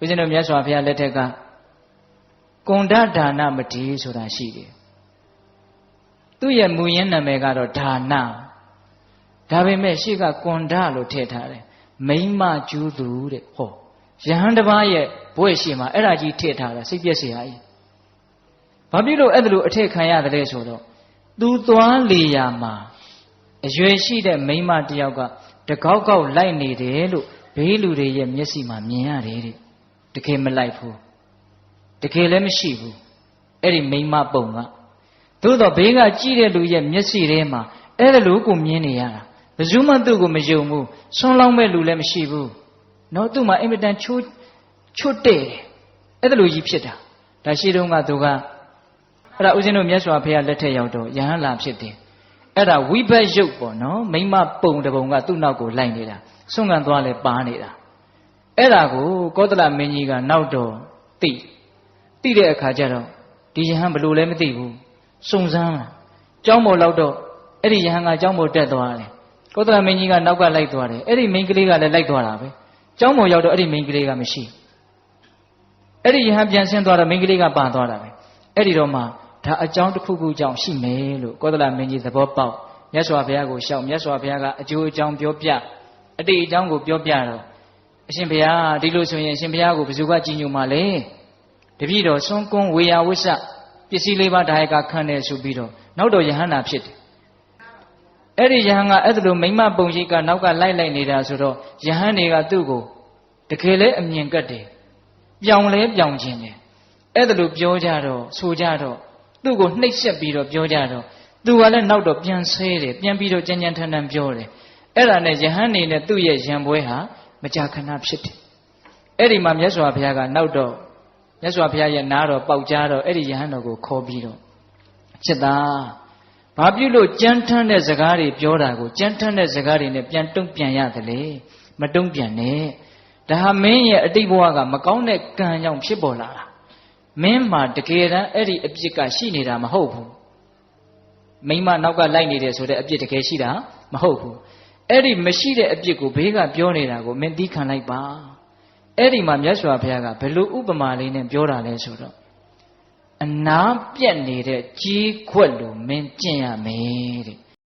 ဦးဇင်းတို့မြတ်စွာဘုရားလက်ထက်ကကွန်ဒဒါနမထေရဆိုတာရှိတယ်သူ့ရဲ့မူရင်းနာမည်ကတော့ဒါနဒါပေမဲ့ရှေ့ကကွန်ဒလို့ထည့်ထားတယ်မိမကျူးသူတဲ့ဟောယဟန်တစ်ပါးရဲ့ဘွဲ့ရှိမှာအဲ့ဒါကြီးထည့်ထားတာစိတ်ပြည့်စရာကြီးဘာဖြစ်လို့အဲ့ဒါလိုအထည့်ခံရတယ်လဲဆိုတော့သူသွားလေရာမှာအရွယ်ရှိတဲ့မိမတယောက်ကတကောက်ကောက်လိုက်နေတယ်လို့ဘေးလူတွေရဲ့မျက်စိမှာမြင်ရတယ်တဲ့တကယ်မလိုက်ဘူးတကယ်လည်းမရှိဘူးအဲ့ဒီမိမပုံကသို့တော့ဘေးကကြည့်တဲ့လူရဲ့မျက်စိထဲမှာအဲ့ဒါလိုကိုမြင်နေရတာဘယ်သူမှသူ့ကိုမယုံဘူးဆွန်းလောင်းမဲ့လူလည်းမရှိဘူးနော်သူ့မှာအင်မတန်ချွတ်တဲ့အဲ့ဒါလိုကြီးဖြစ်တာဒါရှိတုန်းကသူကအဲ့ဒါဦးဇင်းတို့မြတ်စွာဘုရားလက်ထက်ရောက်တော့ယဟန်လာဖြစ်တယ်အဲ့ဒါဝိဘတ်ရုပ်ပေါ့နော်မိမပုံတပုံကသူ့နောက်ကိုလိုက်နေတာဆွန့်ကန်သွားလဲပါနေတာအဲ့ဒါကိုကောသလမင်းကြီးကနောက်တော့သိတဲ့အခါကျတော့ဒီယဟန်ဘလို့လဲမသိဘူးစုံစမ်းလာကျောင်းပေါ်လောက်တော့အဲ့ဒီယဟန်ကကျောင်းပေါ်တက်သွားတယ်ကောသလမင်းကြီးကနောက်ကလိုက်သွားတယ်အဲ့ဒီမိန်းကလေးကလည်းလိုက်သွားတာပဲကျောင်းပေါ်ရောက်တော့အဲ့ဒီမိန်းကလေးကမရှိအဲ့ဒီယဟန်ပြန်ဆင်းသွားတော့မိန်းကလေးကပါသွားတာပဲအဲ့ဒီတော့မှဒါအကြောင်းတစ်ခုခုကြောင့်ရှိမယ်လို့ကောသလမင်းကြီးသဘောပေါက်မြတ်စွာဘုရားကိုရှောက်မြတ်စွာဘုရားကအကျိုးအကြောင်းပြောပြအတိတ်အကြောင်းကိုပြောပြတော့အရှင်ဘုရားဒီလိုဆိုရင်အရှင်ဘုရားကိုဘယ်သူကကြည်ညိုမှာလဲတပည့်တော်ဆွန်းကွန်းဝေယဝိစ္စပစ္စည်းလေးပါးဒါယကခံတယ်ဆိုပြီးတော့နောက်တော့ယဟန္တာဖြစ်တယ်အဲ့ဒီယဟန်ကအဲ့ဒါလိုမိမပုံရိပ်ကနောက်ကလိုက်နေတာဆိုတော့ယဟန်တွေကသူ့ကိုတကယ်လဲအမြင်ကတ်တယ်ပြောင်းလဲပြောင်းခြင်းတယ်အဲ့ဒါလိုပြောကြတော့ဆိုကြတော့သူ့ကိုနှိပ်စက်ပြီးတော့ပြောကြတော့သူကလည်းနောက်တော့ပြန်ဆဲတယ်ပြန်ပြီးတော့ကြမ်းကြမ်းထန်ထန်ပြောတယ်အဲ့ဒါနဲ့ယဟန်နေနဲ့သူ့ရဲ့ရံပွဲဟာမကြာခဏဖြစ်တယ်အဲ့ဒီမှာမြတ်စွာဘုရားကနောက်တော့မြတ်စွာဘုရားရဲ့နားတော်ပေါက်ကြားတော့အဲ့ဒီယဟန်တော်ကိုခေါ်ပြီးတော့จิตသားဘာပြုလို့ကြမ်းထမ်းတဲ့စကားတွေပြောတာကိုကြမ်းထမ်းတဲ့စကားတွေနဲ့ပြန်တုံ့ပြန်ရတယ်လေမတုံ့ပြန်နဲ့ဒါဟာမင်းရဲ့အတိတ်ဘဝကမကောင်းတဲ့ကံကြောင့်ဖြစ်ပေါ်လာတာမင်းမှာတကယ်တမ်းအဲ့ဒီအပြစ်ကရှိနေတာမဟုတ်ဘူးမိမနောက်ကလိုက်နေတယ်ဆိုတဲ့အပြစ်တကယ်ရှိတာမဟုတ်ဘူးအဲ့ဒီမရှိတဲ့အပြစ်ကိုဘေးကပြောနေတာကိုမင်းသိခံလိုက်ပါအဲ့ဒီမှာမြတ်စွာဘုရားကဘယ်လိုဥပမာလေးနဲ့ပြောတာလဲဆိုတော့အနာပြက်နေတဲ့ကြီးခွက်လိုမင်းကျင့်ရမယ်တဲ့